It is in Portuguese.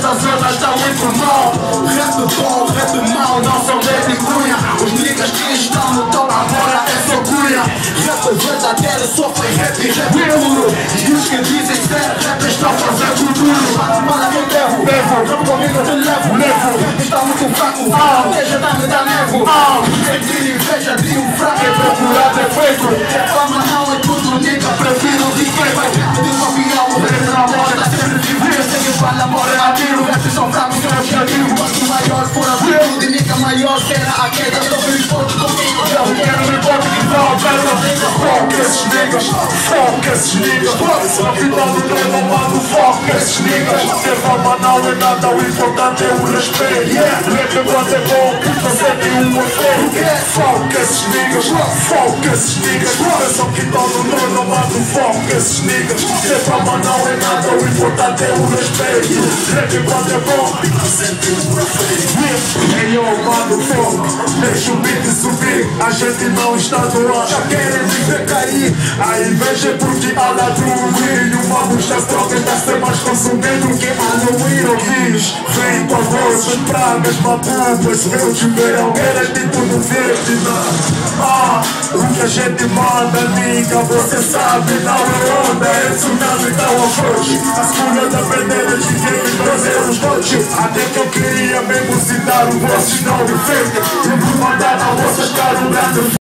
nossa zona está muito mal. Rap bom, rap mau, não são rap e cunha. Os niggas que estão no topo agora é só cunha. Rap verdadeiro só foi rap e rap puro. E os que dizem ser rap estão fazendo duro. Bala que eu levo, rap comigo eu te levo. Rap está muito fraco, deixa dar-me da nevo. Sentir inveja de um fraco é procurar defeito. Fama não é tudo, nigga, prefiro respeito. Rap de um avião, rap na moda, está sempre vivo. Eu sei que fala, amor é amigo. Rap são fracos, é objetivo. Quanto maior for a virtude, nigga, maior será a queda. Estou feliz por comigo, eu quero me pôr que não, fuck esses niggas, fuck esses niggas. Na vida do treino, mano, fuck esses niggas. Ter fama não é nada, o importante é o respeito. Rap quando é bom, puta sempre um efeito. Fuck esses niggas, fuck esses niggas. Pensam que estão no trono, mano, fuck esses niggas. Ter fama não é nada, o importante é o respeito. Rap quando é bom, puta sempre um efeito. Hey yo, mano, fuck, deixa o beat subir. A gente não está no ar, já querem me ver cair. A inveja é porque há lá do ruim. Uma bucha troca está a ser mais consumido que Halloween. Eu diz, vem com a voz, as pragas, mapupas. Meu tiverão, era tipo no Vietnã. O que a gente manda, nigga, você sabe, não é onda, é tsunami, não approach. A escolha da bandeira de game, trazer os coaches. Até que eu queria mesmo citar o vosso sinal de feita. E por mandar na vossa cara um grande